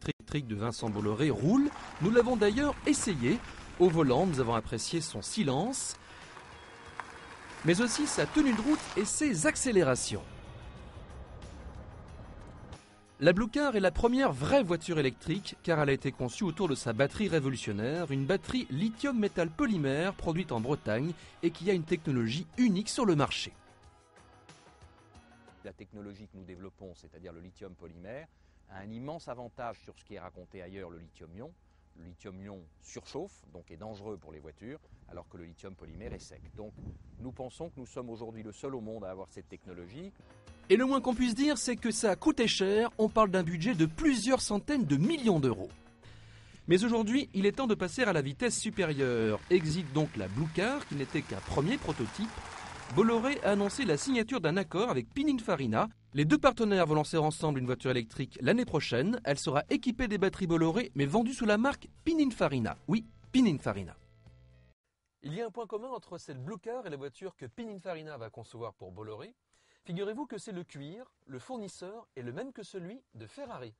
électrique de Vincent Bolloré roule. Nous l'avons d'ailleurs essayé. Au volant, nous avons apprécié son silence, mais aussi sa tenue de route et ses accélérations. La Blue Car est la première vraie voiture électrique car elle a été conçue autour de sa batterie révolutionnaire, une batterie lithium métal polymère produite en Bretagne et qui a une technologie unique sur le marché. La technologie que nous développons, c'est-à-dire le lithium polymère, a un immense avantage sur ce qui est raconté ailleurs, le lithium-ion. Le lithium-ion surchauffe, donc est dangereux pour les voitures, alors que le lithium polymère est sec. Donc nous pensons que nous sommes aujourd'hui le seul au monde à avoir cette technologie. Et le moins qu'on puisse dire, c'est que ça a coûté cher, on parle d'un budget de plusieurs centaines de millions d'euros. Mais aujourd'hui, il est temps de passer à la vitesse supérieure. Exit donc la Blue Car, qui n'était qu'un premier prototype. Bolloré a annoncé la signature d'un accord avec Pininfarina. Les deux partenaires vont lancer ensemble une voiture électrique l'année prochaine. Elle sera équipée des batteries Bolloré, mais vendue sous la marque Pininfarina. Oui, Pininfarina. Il y a un point commun entre cette Blue Car et la voiture que Pininfarina va concevoir pour Bolloré. Figurez-vous que c'est le cuir, le fournisseur est le même que celui de Ferrari.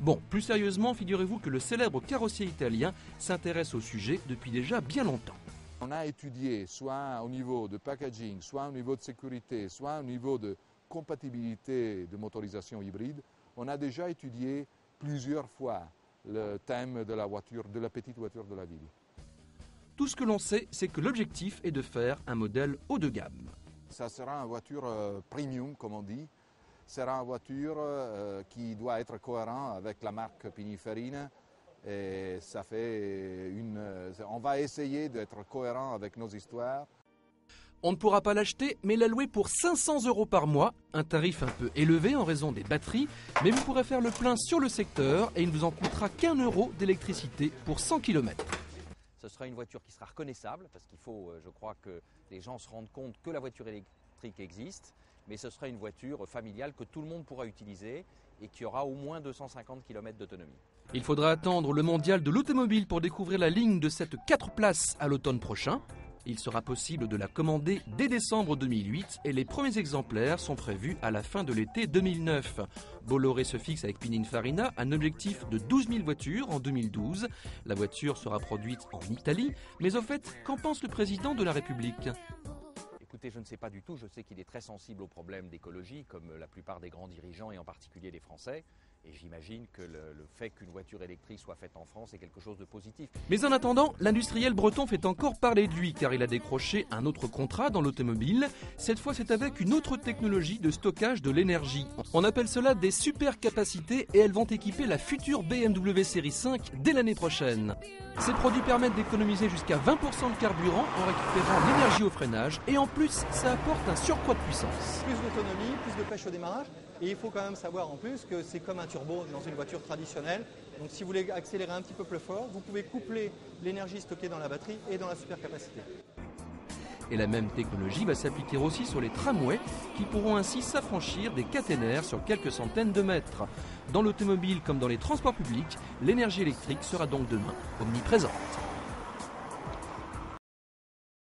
Bon, plus sérieusement, figurez-vous que le célèbre carrossier italien s'intéresse au sujet depuis déjà bien longtemps. On a étudié soit au niveau de packaging, soit au niveau de sécurité, soit au niveau de compatibilité de motorisation hybride. On a déjà étudié plusieurs fois le thème de la voiture, de la petite voiture de la ville. Tout ce que l'on sait, c'est que l'objectif est de faire un modèle haut de gamme. Ça sera une voiture premium, comme on dit. Ce sera une voiture qui doit être cohérente avec la marque Pininfarina. Et ça fait on va essayer d'être cohérent avec nos histoires. On ne pourra pas l'acheter, mais la louer pour 500 € par mois, un tarif un peu élevé en raison des batteries, mais vous pourrez faire le plein sur le secteur et il ne vous en coûtera qu'1 € d'électricité pour 100 km. Ce sera une voiture qui sera reconnaissable, parce qu'il faut, je crois, que les gens se rendent compte que la voiture électrique existe, mais ce sera une voiture familiale que tout le monde pourra utiliser et qui aura au moins 250 km d'autonomie. Il faudra attendre le mondial de l'automobile pour découvrir la ligne de cette 4 places à l'automne prochain. Il sera possible de la commander dès décembre 2008 et les premiers exemplaires sont prévus à la fin de l'été 2009. Bolloré se fixe avec Pininfarina un objectif de 12 000 voitures en 2012. La voiture sera produite en Italie, mais au fait, qu'en pense le président de la République ? Écoutez, je ne sais pas du tout, je sais qu'il est très sensible aux problèmes d'écologie, comme la plupart des grands dirigeants et en particulier les Français. Et j'imagine que le fait qu'une voiture électrique soit faite en France est quelque chose de positif. Mais en attendant, l'industriel breton fait encore parler de lui car il a décroché un autre contrat dans l'automobile. Cette fois, c'est avec une autre technologie de stockage de l'énergie. On appelle cela des supercapacités et elles vont équiper la future BMW série 5 dès l'année prochaine. Ces produits permettent d'économiser jusqu'à 20% de carburant en récupérant l'énergie au freinage et en plus, ça apporte un surcroît de puissance. Plus d'autonomie, plus de pêche au démarrage. Et il faut quand même savoir en plus que c'est comme un turbo dans une voiture traditionnelle. Donc si vous voulez accélérer un petit peu plus fort, vous pouvez coupler l'énergie stockée dans la batterie et dans la supercapacité. Et la même technologie va s'appliquer aussi sur les tramways qui pourront ainsi s'affranchir des caténaires sur quelques centaines de mètres. Dans l'automobile comme dans les transports publics, l'énergie électrique sera donc demain omniprésente.